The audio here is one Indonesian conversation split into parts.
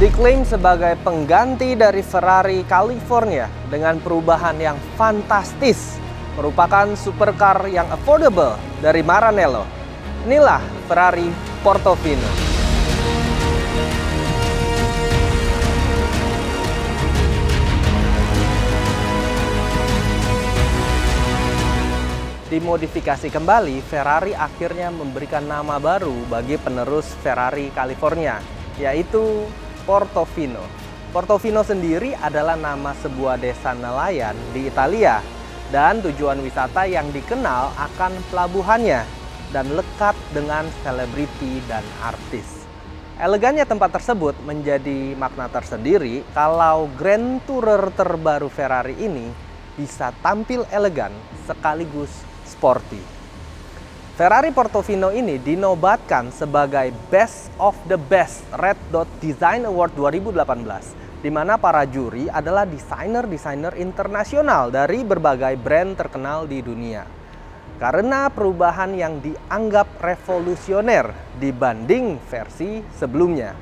Diklaim sebagai pengganti dari Ferrari California dengan perubahan yang fantastis, merupakan supercar yang affordable dari Maranello. Inilah Ferrari Portofino. Dimodifikasi kembali, Ferrari akhirnya memberikan nama baru bagi penerus Ferrari California, yaitu Portofino. Portofino sendiri adalah nama sebuah desa nelayan di Italia dan tujuan wisata yang dikenal akan pelabuhannya dan lekat dengan selebriti dan artis. Elegannya tempat tersebut menjadi makna tersendiri kalau Grand Tourer terbaru Ferrari ini bisa tampil elegan sekaligus sporty. Ferrari Portofino ini dinobatkan sebagai Best of the Best Red Dot Design Award 2018, di mana para juri adalah desainer-desainer internasional dari berbagai brand terkenal di dunia. Karena perubahan yang dianggap revolusioner dibanding versi sebelumnya.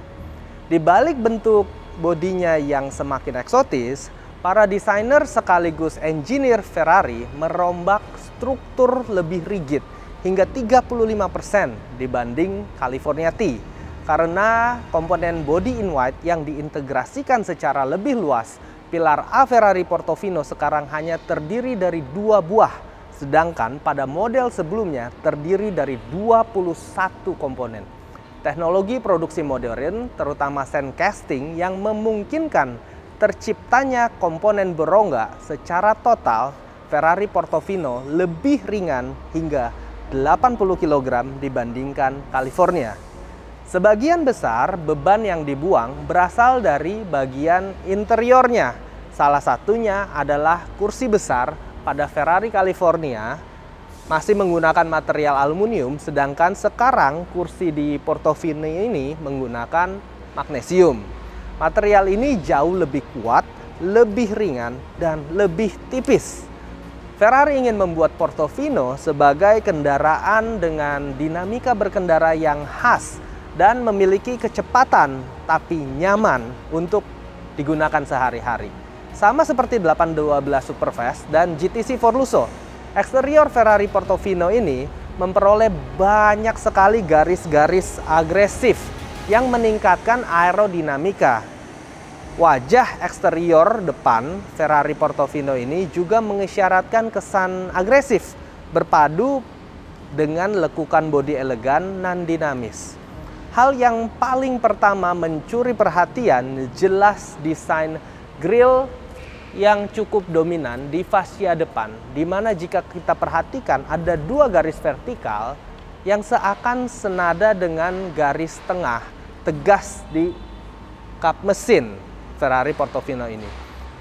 Di balik bentuk bodinya yang semakin eksotis, para desainer sekaligus engineer Ferrari merombak struktur lebih rigid hingga 35% dibanding California T. Karena komponen body in white yang diintegrasikan secara lebih luas, pilar A Ferrari Portofino sekarang hanya terdiri dari 2 buah, sedangkan pada model sebelumnya terdiri dari 21 komponen. Teknologi produksi modern, terutama sand casting yang memungkinkan terciptanya komponen berongga secara total, Ferrari Portofino lebih ringan hingga 80 kg dibandingkan California. Sebagian besar beban yang dibuang berasal dari bagian interiornya. Salah satunya adalah kursi besar pada Ferrari California masih menggunakan material aluminium, sedangkan sekarang kursi di Portofino ini menggunakan magnesium. Material ini jauh lebih kuat, lebih ringan, dan lebih tipis. Ferrari ingin membuat Portofino sebagai kendaraan dengan dinamika berkendara yang khas dan memiliki kecepatan tapi nyaman untuk digunakan sehari-hari. Sama seperti 812 Superfast dan GTC Forluso, eksterior Ferrari Portofino ini memperoleh banyak sekali garis-garis agresif yang meningkatkan aerodinamika. Wajah eksterior depan Ferrari Portofino ini juga mengisyaratkan kesan agresif berpadu dengan lekukan bodi elegan dan dinamis. Hal yang paling pertama mencuri perhatian jelas desain grill yang cukup dominan di fascia depan, di mana jika kita perhatikan ada 2 garis vertikal yang seakan senada dengan garis tengah tegas di kap mesin Ferrari Portofino ini.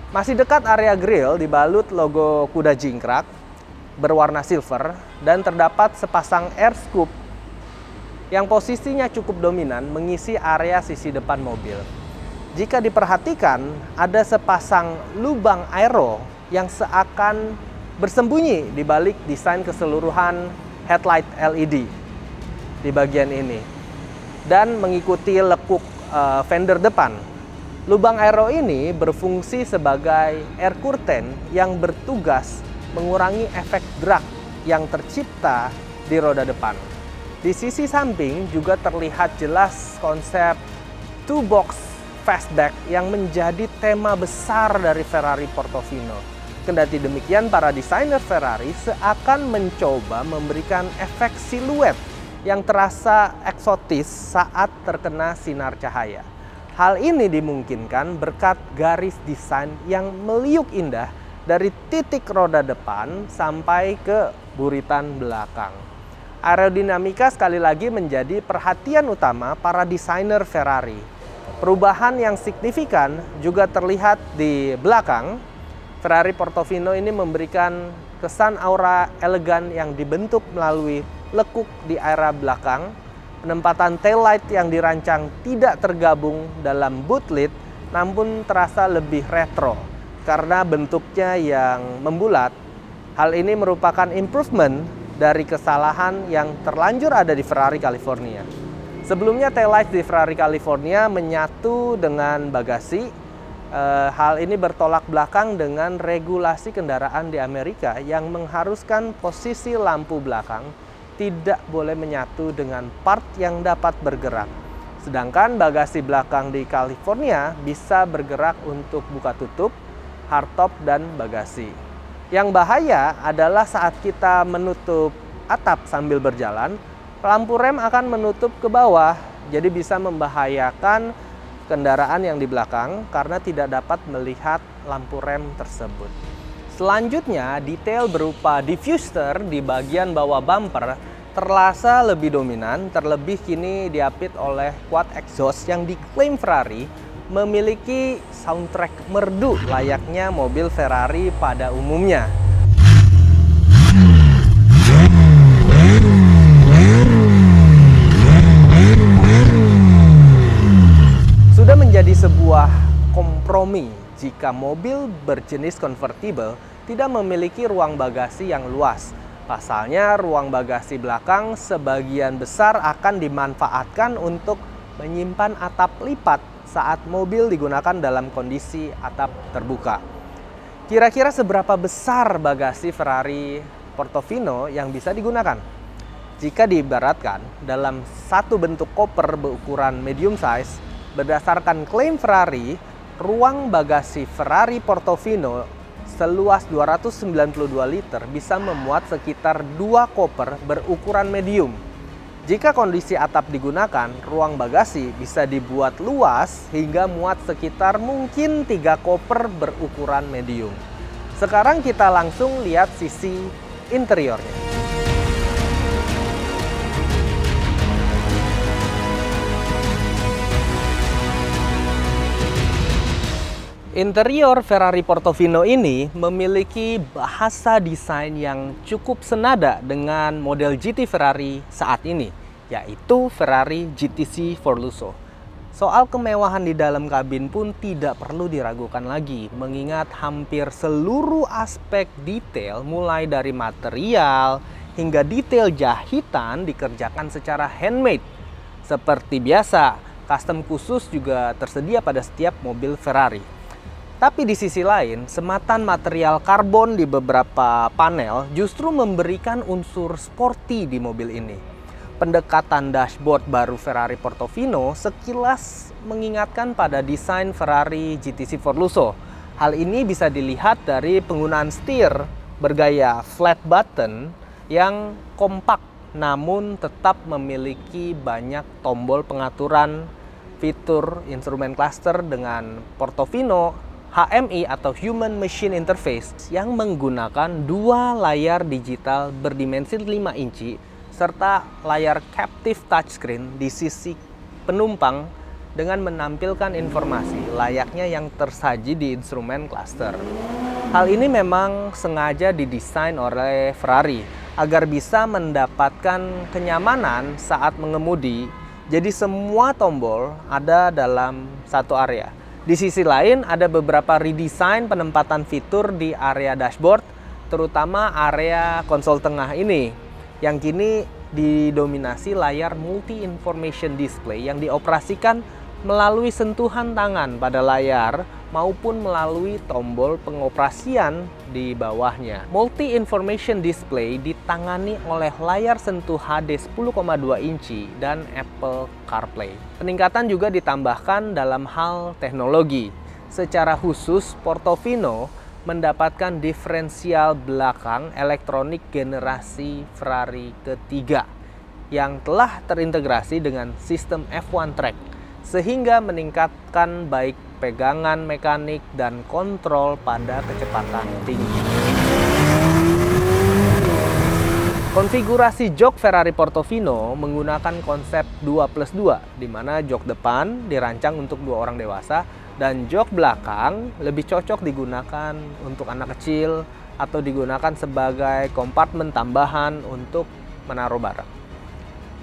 Masih dekat area grill dibalut logo kuda jingkrak berwarna silver dan terdapat sepasang air scoop yang posisinya cukup dominan mengisi area sisi depan mobil. Jika diperhatikan, ada sepasang lubang aero yang seakan bersembunyi di balik desain keseluruhan headlight LED di bagian ini dan mengikuti lekuk fender depan. Lubang aero ini berfungsi sebagai air curtain yang bertugas mengurangi efek drag yang tercipta di roda depan. Di sisi samping juga terlihat jelas konsep two box fastback yang menjadi tema besar dari Ferrari Portofino. Kendati demikian, para desainer Ferrari seakan mencoba memberikan efek siluet yang terasa eksotis saat terkena sinar cahaya. Hal ini dimungkinkan berkat garis desain yang meliuk indah dari titik roda depan sampai ke buritan belakang. Aerodinamika sekali lagi menjadi perhatian utama para desainer Ferrari. Perubahan yang signifikan juga terlihat di belakang. Ferrari Portofino ini memberikan kesan aura elegan yang dibentuk melalui lekuk di area belakang. Penempatan taillight yang dirancang tidak tergabung dalam boot lid, namun terasa lebih retro karena bentuknya yang membulat. Hal ini merupakan improvement dari kesalahan yang terlanjur ada di Ferrari California. Sebelumnya taillight di Ferrari California menyatu dengan bagasi. Hal ini bertolak belakang dengan regulasi kendaraan di Amerika yang mengharuskan posisi lampu belakang tidak boleh menyatu dengan part yang dapat bergerak. Sedangkan bagasi belakang di California bisa bergerak untuk buka tutup, hardtop, dan bagasi. Yang bahaya adalah saat kita menutup atap sambil berjalan, lampu rem akan menutup ke bawah, jadi bisa membahayakan kendaraan yang di belakang karena tidak dapat melihat lampu rem tersebut. Selanjutnya, detail berupa diffuser di bagian bawah bumper terasa lebih dominan, terlebih kini diapit oleh quad exhaust yang diklaim Ferrari memiliki soundtrack merdu layaknya mobil Ferrari pada umumnya. Sudah menjadi sebuah kompromi jika mobil berjenis convertible tidak memiliki ruang bagasi yang luas. Pasalnya, ruang bagasi belakang sebagian besar akan dimanfaatkan untuk menyimpan atap lipat saat mobil digunakan dalam kondisi atap terbuka. Kira-kira seberapa besar bagasi Ferrari Portofino yang bisa digunakan? Jika diibaratkan dalam satu bentuk koper berukuran medium size, berdasarkan klaim Ferrari, ruang bagasi Ferrari Portofino seluas 292 liter bisa memuat sekitar 2 koper berukuran medium. Jika kondisi atap digunakan, ruang bagasi bisa dibuat luas hingga muat sekitar mungkin 3 koper berukuran medium. Sekarang kita langsung lihat sisi interiornya. Interior Ferrari Portofino ini memiliki bahasa desain yang cukup senada dengan model GT Ferrari saat ini, yaitu Ferrari GTC Forluso. Soal kemewahan di dalam kabin pun tidak perlu diragukan lagi, mengingat hampir seluruh aspek detail mulai dari material hingga detail jahitan dikerjakan secara handmade. Seperti biasa, custom khusus juga tersedia pada setiap mobil Ferrari. Tapi di sisi lain, sematan material karbon di beberapa panel justru memberikan unsur sporty di mobil ini. Pendekatan dashboard baru Ferrari Portofino sekilas mengingatkan pada desain Ferrari GTC Forluso. Hal ini bisa dilihat dari penggunaan setir bergaya flat button yang kompak namun tetap memiliki banyak tombol pengaturan, fitur instrumen cluster dengan Portofino HMI atau Human Machine Interface yang menggunakan 2 layar digital berdimensi 5 inci serta layar captive touchscreen di sisi penumpang dengan menampilkan informasi layaknya yang tersaji di instrumen cluster. Hal ini memang sengaja didesain oleh Ferrari agar bisa mendapatkan kenyamanan saat mengemudi, jadi semua tombol ada dalam satu area. Di sisi lain, ada beberapa redesign penempatan fitur di area dashboard, terutama area konsol tengah ini, yang kini didominasi layar multi-information display yang dioperasikan melalui sentuhan tangan pada layar maupun melalui tombol pengoperasian di bawahnya. Multi-information display ditangani oleh layar sentuh HD 10,2 inci dan Apple CarPlay. Peningkatan juga ditambahkan dalam hal teknologi. Secara khusus, Portofino mendapatkan diferensial belakang elektronik generasi Ferrari ketiga yang telah terintegrasi dengan sistem F1 Track, sehingga meningkatkan baik pegangan mekanik dan kontrol pada kecepatan tinggi. Konfigurasi jok Ferrari Portofino menggunakan konsep 2+2, di mana jok depan dirancang untuk 2 orang dewasa dan jok belakang lebih cocok digunakan untuk anak kecil atau digunakan sebagai kompartemen tambahan untuk menaruh barang.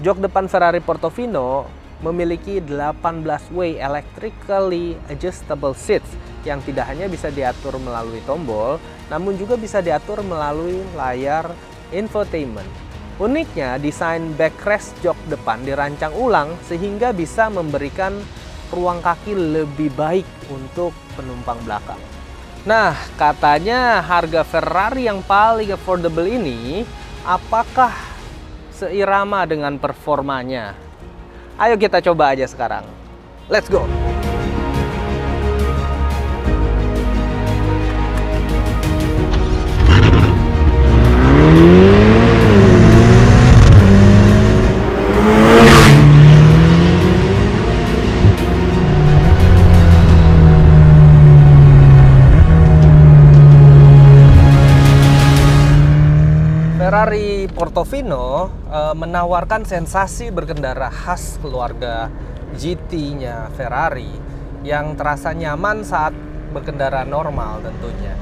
Jok depan Ferrari Portofino memiliki 18-way electrically adjustable seats yang tidak hanya bisa diatur melalui tombol, namun juga bisa diatur melalui layar infotainment. Uniknya, desain backrest jok depan dirancang ulang sehingga bisa memberikan ruang kaki lebih baik untuk penumpang belakang. Nah, katanya harga Ferrari yang paling affordable ini apakah seirama dengan performanya? Ayo kita coba aja sekarang. Let's go! Ferrari Portofino menawarkan sensasi berkendara khas keluarga GT-nya Ferrari yang terasa nyaman saat berkendara normal tentunya.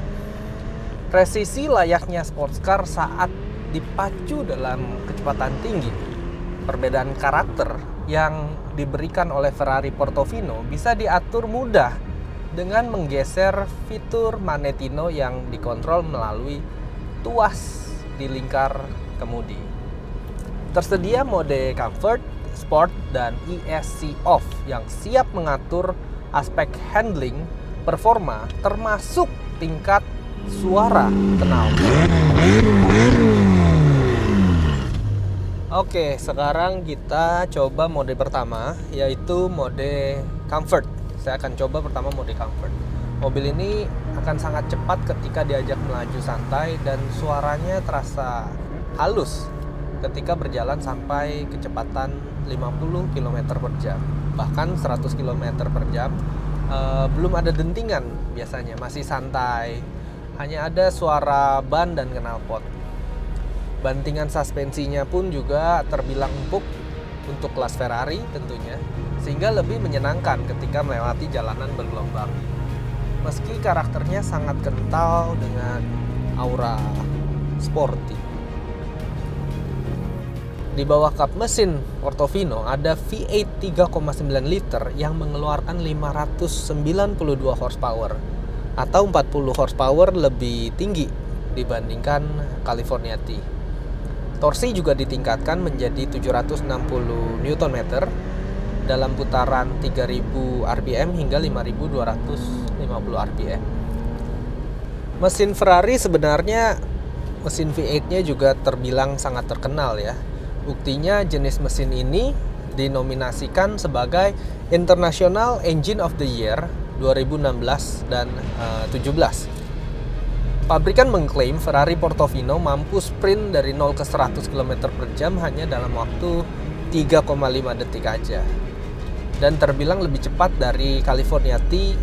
Presisi layaknya sports car saat dipacu dalam kecepatan tinggi. Perbedaan karakter yang diberikan oleh Ferrari Portofino bisa diatur mudah dengan menggeser fitur Manettino yang dikontrol melalui tuas di lingkar kemudi. Tersedia mode Comfort, Sport, dan ESC Off yang siap mengatur aspek handling, performa, termasuk tingkat suara knalpot. Oke, sekarang kita coba mode pertama, yaitu mode Comfort. Saya akan coba pertama mode Comfort. Mobil ini akan sangat cepat ketika diajak melaju santai dan suaranya terasa halus ketika berjalan sampai kecepatan 50 km per jam. Bahkan 100 km per jam. Belum ada dentingan biasanya, masih santai. Hanya ada suara ban dan knalpot. Bantingan suspensinya pun juga terbilang empuk untuk kelas Ferrari tentunya, sehingga lebih menyenangkan ketika melewati jalanan bergelombang. Meski karakternya sangat kental dengan aura sporty. Di bawah kap mesin Portofino ada V8 3,9 liter yang mengeluarkan 592 horsepower atau 40 horsepower lebih tinggi dibandingkan California T. Torsi juga ditingkatkan menjadi 760 Nm dalam putaran 3000 rpm hingga 5250 rpm. Mesin Ferrari sebenarnya mesin V8-nya juga terbilang sangat terkenal ya. Buktinya jenis mesin ini dinominasikan sebagai International Engine of the Year 2016 dan 17. Pabrikan mengklaim Ferrari Portofino mampu sprint dari 0 ke 100 km per jam hanya dalam waktu 3,5 detik aja. Dan terbilang lebih cepat dari California T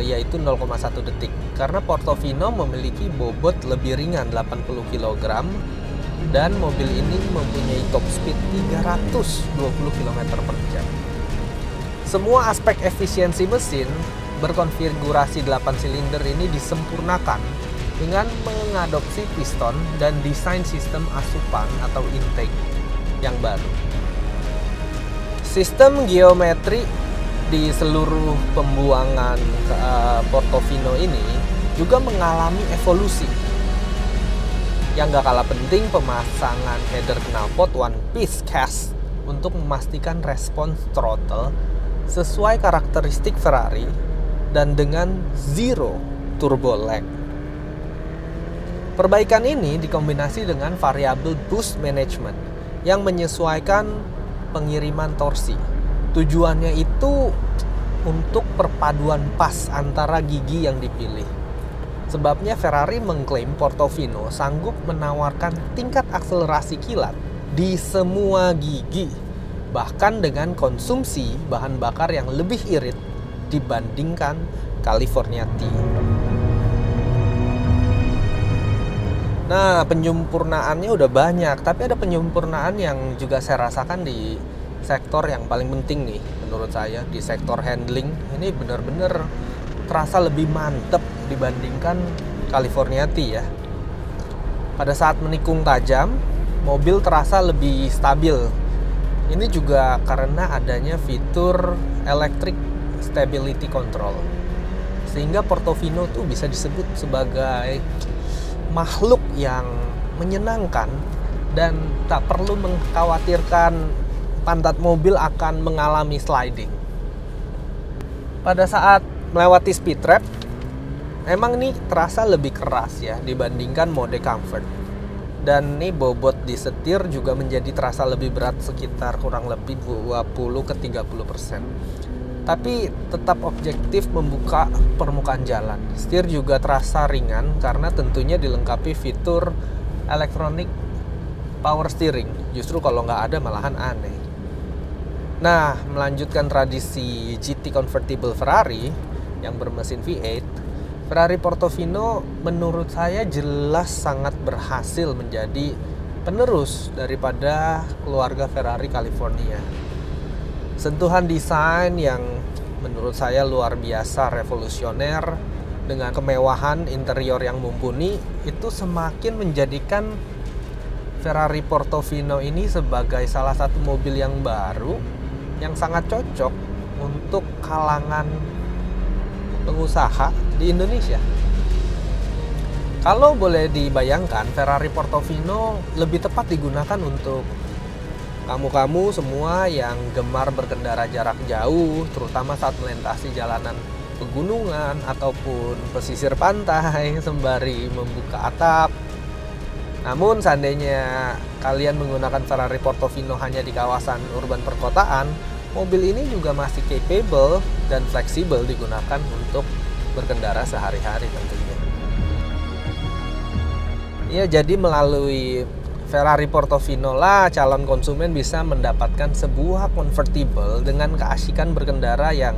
yaitu 0,1 detik. Karena Portofino memiliki bobot lebih ringan 80 kg dan mobil ini mempunyai top speed 320 km per jam. Semua aspek efisiensi mesin berkonfigurasi 8 silinder ini disempurnakan dengan mengadopsi piston dan desain sistem asupan atau intake yang baru. Sistem geometri di seluruh pembuangan Portofino ini juga mengalami evolusi. Yang gak kalah penting, pemasangan header knalpot one piece cast untuk memastikan respons throttle sesuai karakteristik Ferrari dan dengan zero turbo lag. Perbaikan ini dikombinasi dengan variabel boost management yang menyesuaikan pengiriman torsi. Tujuannya itu untuk perpaduan pas antara gigi yang dipilih. Sebabnya Ferrari mengklaim Portofino sanggup menawarkan tingkat akselerasi kilat di semua gigi, bahkan dengan konsumsi bahan bakar yang lebih irit dibandingkan California T. Nah, penyempurnaannya udah banyak, tapi ada penyempurnaan yang juga saya rasakan di sektor yang paling penting nih menurut saya, di sektor handling. Ini benar-benar terasa lebih mantep dibandingkan California T ya. Pada saat menikung tajam, mobil terasa lebih stabil. Ini juga karena adanya fitur electric stability control, sehingga Portofino tuh bisa disebut sebagai makhluk yang menyenangkan dan tak perlu mengkhawatirkan pantat mobil akan mengalami sliding. Pada saat melewati speed trap, emang ini terasa lebih keras ya dibandingkan mode comfort. Dan nih bobot di setir juga menjadi terasa lebih berat, sekitar kurang lebih 20-30%. Tapi tetap objektif membuka permukaan jalan. Setir juga terasa ringan karena tentunya dilengkapi fitur elektronik power steering. Justru kalau nggak ada malahan aneh. Nah, melanjutkan tradisi GT convertible Ferrari yang bermesin V8, Ferrari Portofino menurut saya jelas sangat berhasil menjadi penerus daripada keluarga Ferrari California. Sentuhan desain yang menurut saya luar biasa revolusioner dengan kemewahan interior yang mumpuni itu semakin menjadikan Ferrari Portofino ini sebagai salah satu mobil yang baru yang sangat cocok untuk kalangan pengusaha di Indonesia. Kalau boleh dibayangkan, Ferrari Portofino lebih tepat digunakan untuk kamu-kamu semua yang gemar berkendara jarak jauh, terutama saat melintasi jalanan pegunungan ataupun pesisir pantai sembari membuka atap. Namun seandainya kalian menggunakan Ferrari Portofino hanya di kawasan urban perkotaan, mobil ini juga masih capable dan fleksibel digunakan untuk berkendara sehari-hari tentunya. Ya, jadi melalui Ferrari Portofino lah calon konsumen bisa mendapatkan sebuah convertible dengan keasikan berkendara yang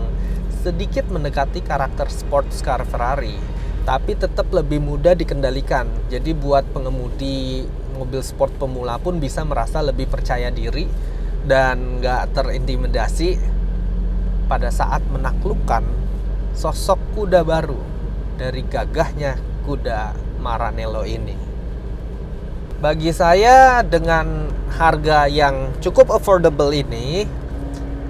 sedikit mendekati karakter sports car Ferrari, tapi tetap lebih mudah dikendalikan. Jadi buat pengemudi mobil sport pemula pun bisa merasa lebih percaya diri dan nggak terintimidasi pada saat menaklukkan sosok kuda baru dari gagahnya kuda Maranello ini. Bagi saya dengan harga yang cukup affordable ini,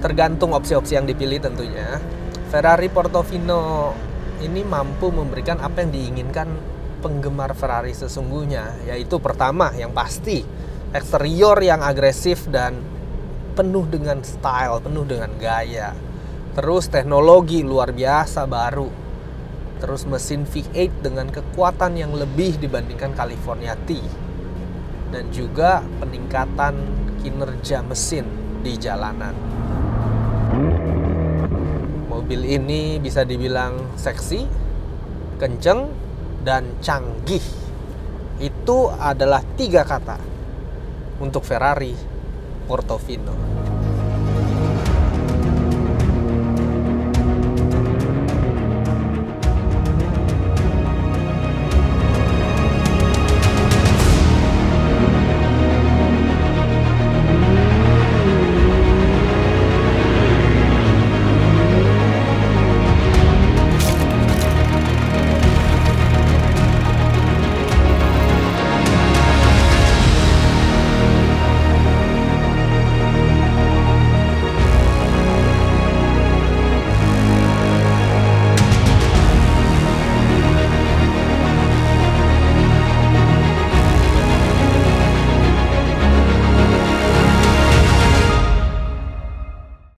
tergantung opsi-opsi yang dipilih tentunya, Ferrari Portofino ini mampu memberikan apa yang diinginkan penggemar Ferrari sesungguhnya, yaitu pertama yang pasti eksterior yang agresif dan penuh dengan style, penuh dengan gaya. Terus teknologi luar biasa baru. Terus mesin V8 dengan kekuatan yang lebih dibandingkan California T. Dan juga peningkatan kinerja mesin di jalanan. Mobil ini bisa dibilang seksi, kenceng, dan canggih. Itu adalah 3 kata untuk Ferrari Portofino.